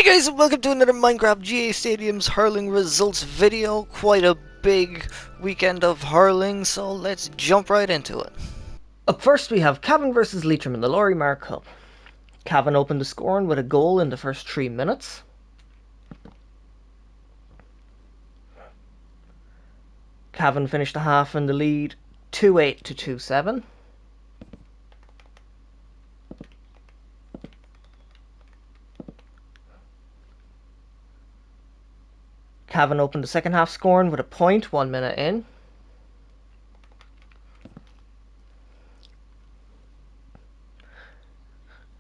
Hey guys, and welcome to another Minecraft GA Stadium's hurling results video. Quite a big weekend of hurling, so let's jump right into it. Up first we have Cavan versus Leitrim in the Lorimar Cup. Cavan opened the scoring with a goal in the first 3 minutes. Cavan finished the half in the lead 2-8 to 2-7. Cavan opened the second half scoring with a point 1 minute in.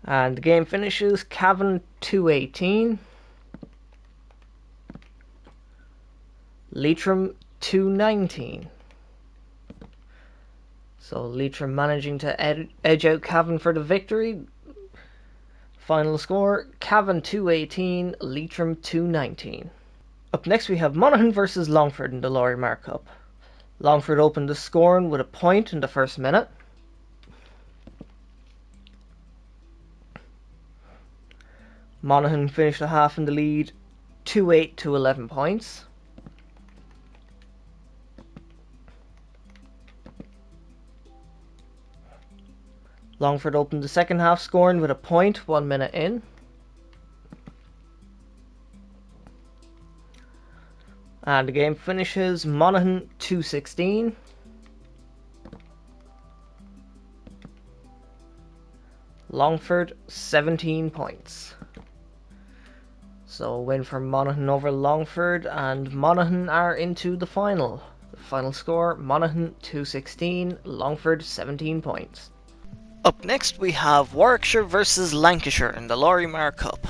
And the game finishes Cavan 2-18. Leitrim 2-19. So Leitrim managing to edge out Cavan for the victory. Final score, Cavan 2-18, Leitrim 2-19. Up next we have Monaghan versus Longford in the Lorimar Cup. Longford opened the scoring with a point in the first minute. Monaghan finished the half in the lead 2-8 to 11 points. Longford opened the second half scoring with a point 1 minute in. And the game finishes Monaghan 2-16. Longford 17 points. So a win for Monaghan over Longford, and Monaghan are into the final. The final score, Monaghan 2-16, Longford 17 points. Up next we have Warwickshire versus Lancashire in the Lorimar Cup.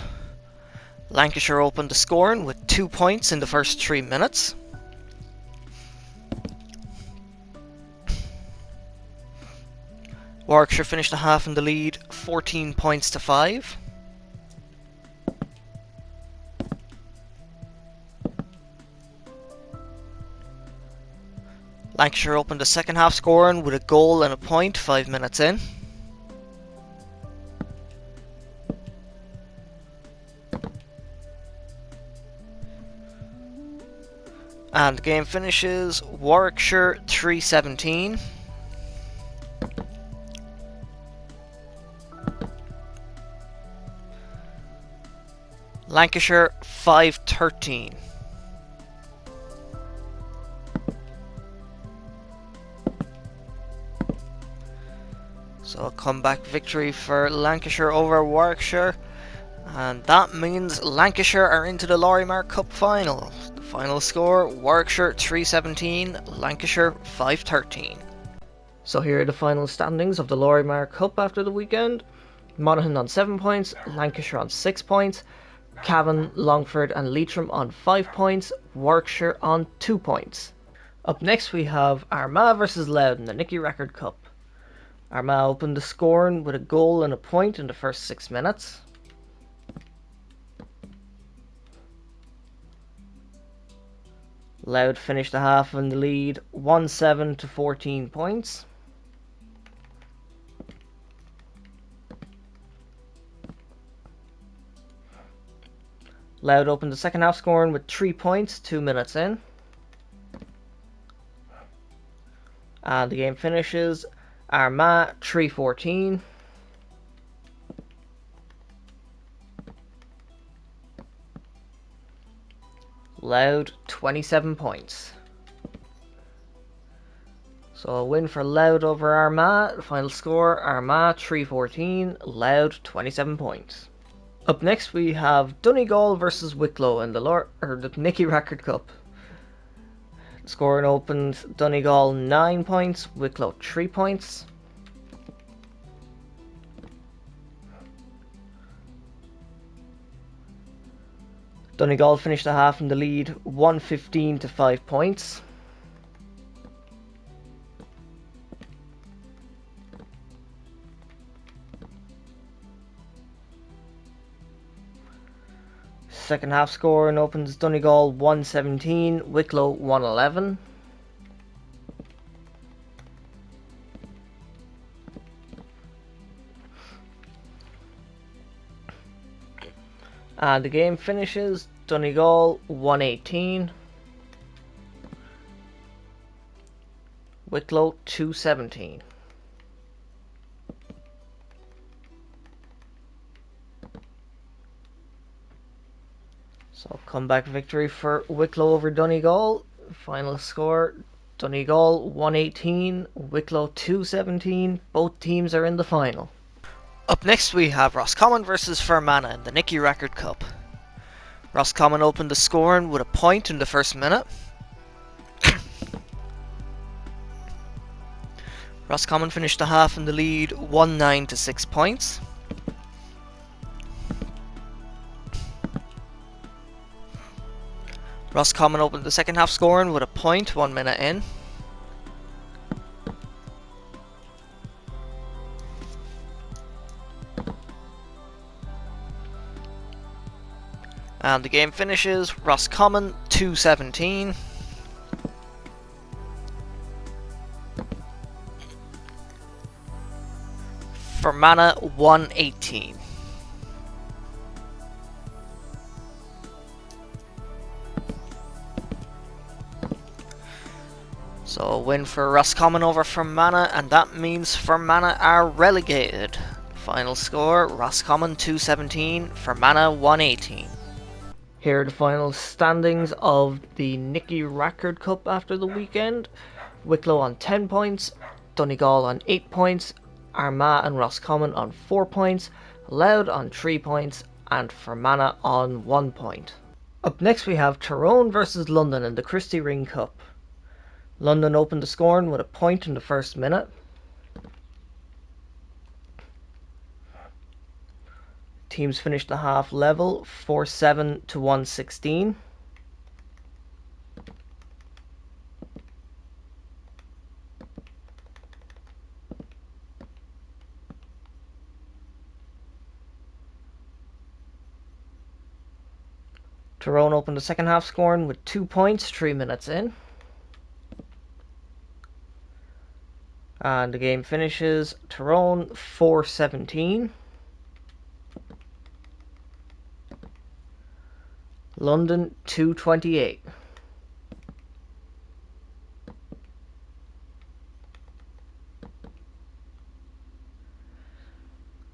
Lancashire opened the scoring with 2 points in the first 3 minutes. Warwickshire finished the half in the lead 14 points to 5. Lancashire opened the second half scoring with a goal and a point 5 minutes in. And the game finishes Warwickshire 3-17. Lancashire 5-13. So a comeback victory for Lancashire over Warwickshire. And that means Lancashire are into the Lorimar Cup final. The final score, Warwickshire 3-17, Lancashire 5-13. So here are the final standings of the Lorimar Cup after the weekend. Monaghan on 7 points, Lancashire on 6 points, Cavan, Longford and Leitrim on 5 points, Warwickshire on 2 points. Up next we have Armagh versus Louth in the Nicky Rackard Cup. Armagh opened the scoring with a goal and a point in the first 6 minutes. Louth finished the half in the lead 1-7 to 14 points. Louth opened the second half scoring with 3 points 2 minutes in. And the game finishes Armagh 3-14. Louth 27 points. So a win for Louth over Armagh. Final score, Armagh 3-14, Louth 27 points. Up next we have Donegal versus Wicklow in the Nicky Rackard Cup. Scoring opened Donegal 9 points, Wicklow 3 points. Donegal finished the half in the lead 1-15 to 5 points. Second half scoring opens Donegal 1-17, Wicklow 1-11. And the game finishes Donegal 118, Wicklow 217. So comeback victory for Wicklow over Donegal. Final score, Donegal 118, Wicklow 217. Both teams are in the final. Up next we have Roscommon versus Fermanagh in the Nicky Rackard Cup. Roscommon opened the scoring with a point in the first minute. Roscommon finished the half in the lead 1-9 to 6 points. Roscommon opened the second half scoring with a point 1 minute in. And the game finishes Roscommon 217. Fermanagh 118. So a win for Roscommon over Fermanagh, and that means Fermanagh are relegated. Final score, Roscommon 217, Fermanagh 118. Here are the final standings of the Nicky Rackard Cup after the weekend. Wicklow on 10 points, Donegal on 8 points, Armagh and Roscommon on 4 points, Louth on 3 points, and Fermanagh on 1 point. Up next we have Tyrone versus London in the Christy Ring Cup. London opened the scoring with a point in the first minute. Teams finished the half level 4-7 to 116. Tyrone opened the second half scoring with 2 points 3 minutes in. And the game finishes Tyrone 4-17. London 228.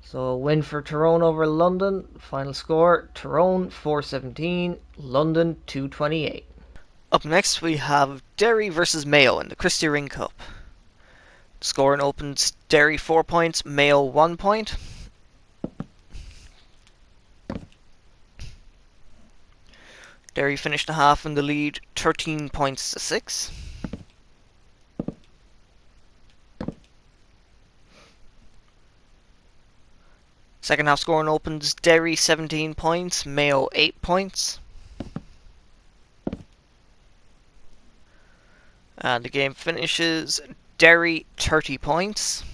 So a win for Tyrone over London. Final score, Tyrone 417, London 228. Up next we have Derry versus Mayo in the Christy Ring Cup. Scoring opens Derry 4 points, Mayo 1 point. Derry finished the half in the lead 13 points to 6. Second half scoring opens Derry 17 points, Mayo 8 points. And the game finishes Derry 30 points.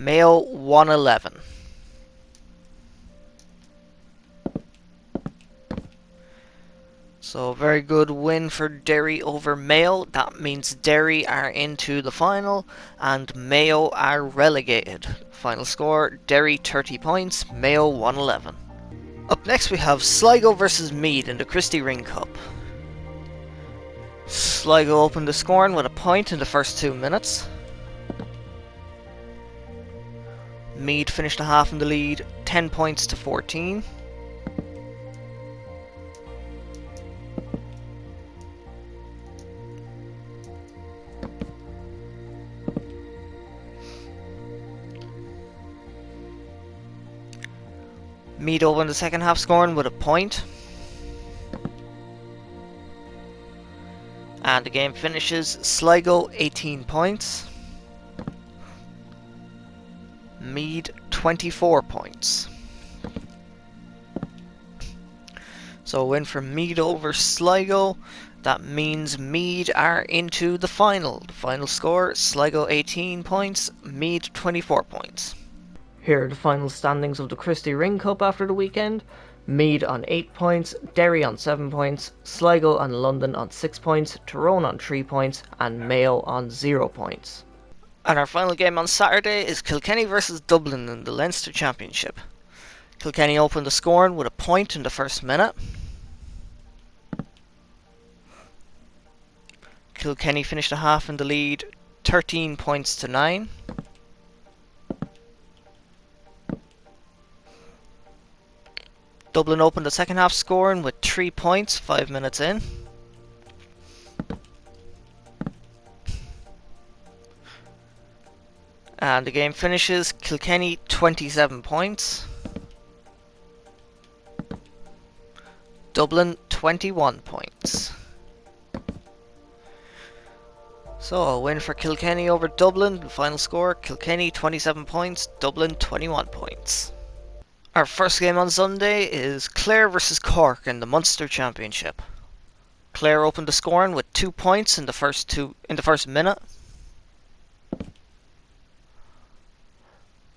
Mayo 111. So very good win for Derry over Mayo. That means Derry are into the final and Mayo are relegated. Final score, Derry 30 points, Mayo 111. Up next we have Sligo versus Meath in the Christy Ring Cup. Sligo opened the scoring with a point in the first 2 minutes. Meath finished the half in the lead 10 points to 14. Meath opened the second half scoring with a point. And the game finishes Sligo 18 points. Meath 24 points. So a win for Meath over Sligo. That means Meath are into the final. The final score, Sligo 18 points, Meath 24 points. Here are the final standings of the Christy Ring Cup after the weekend. Meath on 8 points, Derry on 7 points, Sligo and London on 6 points, Tyrone on 3 points, and Mayo on 0 points. And our final game on Saturday is Kilkenny versus Dublin in the Leinster Championship. Kilkenny opened the scoring with a point in the first minute. Kilkenny finished the half in the lead 13 points to 9. Dublin opened the second half scoring with 3 points 5 minutes in. And the game finishes Kilkenny 27 points. Dublin 21 points. So a win for Kilkenny over Dublin. The final score, Kilkenny 27 points, Dublin 21 points. Our first game on Sunday is Clare versus Cork in the Munster Championship. Clare opened the scoring with 2 points in the first minute.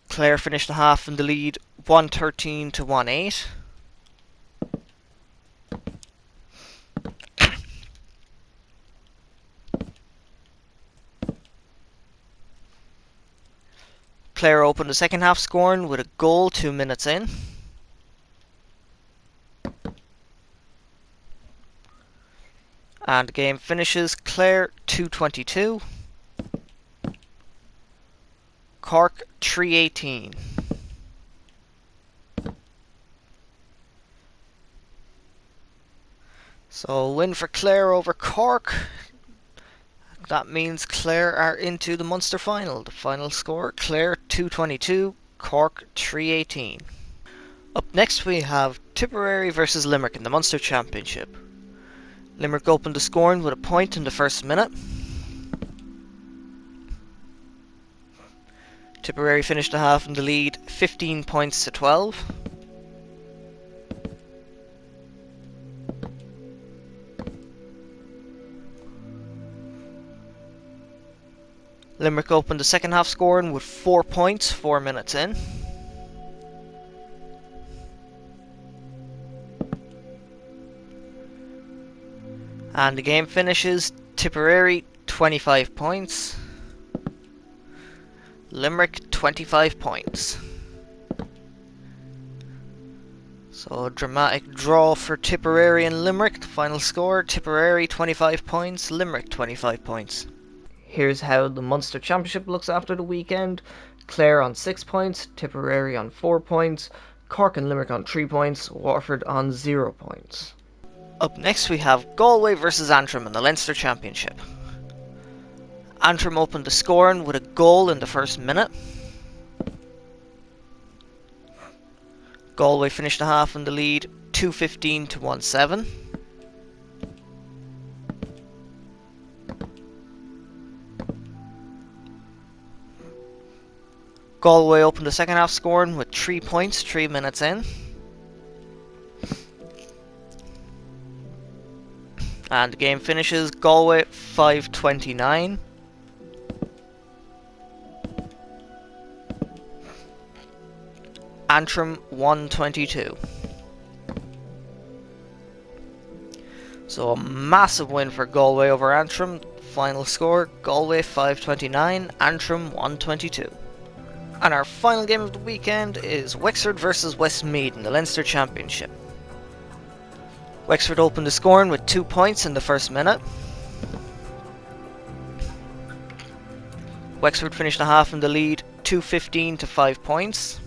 Clare finished the half in the lead 113 to 1-8. Clare opened the second half scoring with a goal 2 minutes in. And the game finishes Clare 222. Cork 318. So a win for Clare over Cork. That means Clare are into the Munster final. The final score, Clare 222, Cork 318. Up next we have Tipperary versus Limerick in the Munster Championship. Limerick opened the scoring with a point in the first minute. Tipperary finished the half in the lead 15 points to 12. Limerick opened the second half scoring with 4 points 4 minutes in. And the game finishes Tipperary 25 points, Limerick 25 points. So a dramatic draw for Tipperary and Limerick. The final score, Tipperary 25 points, Limerick 25 points. Here's how the Munster Championship looks after the weekend. Clare on 6 points, Tipperary on 4 points, Cork and Limerick on 3 points, Waterford on 0 points. Up next we have Galway versus Antrim in the Leinster Championship. Antrim opened the scoring with a goal in the first minute. Galway finished the half in the lead 215 to 17. Galway opened the second half scoring with 3 points 3 minutes in. And the game finishes Galway 529. Antrim 122. So a massive win for Galway over Antrim. Final score, Galway 529, Antrim 122. And our final game of the weekend is Wexford versus Westmeath in the Leinster Championship. Wexford opened the scoring with 2 points in the first minute. Wexford finished the half in the lead 215 to 5 points.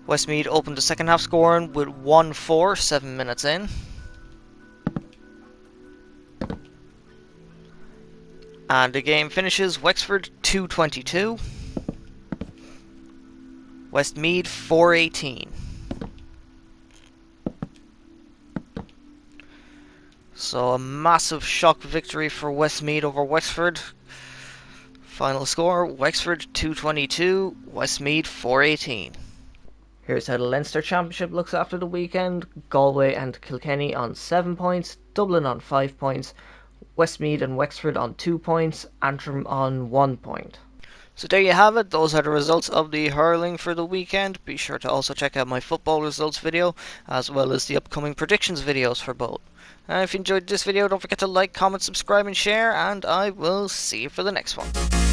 Westmeath opened the second half scoring with 1-4 7 minutes in. And the game finishes Wexford 222, Westmeath 418. So a massive shock victory for Westmeath over Wexford. Final score, Wexford 222, Westmeath 418. Here's how the Leinster Championship looks after the weekend. Galway and Kilkenny on 7 points, Dublin on 5 points, Westmeath and Wexford on 2 points, Antrim on 1 point. So there you have it, those are the results of the hurling for the weekend. Be sure to also check out my football results video, as well as the upcoming predictions videos for both. And if you enjoyed this video, don't forget to like, comment, subscribe and share, and I will see you for the next one.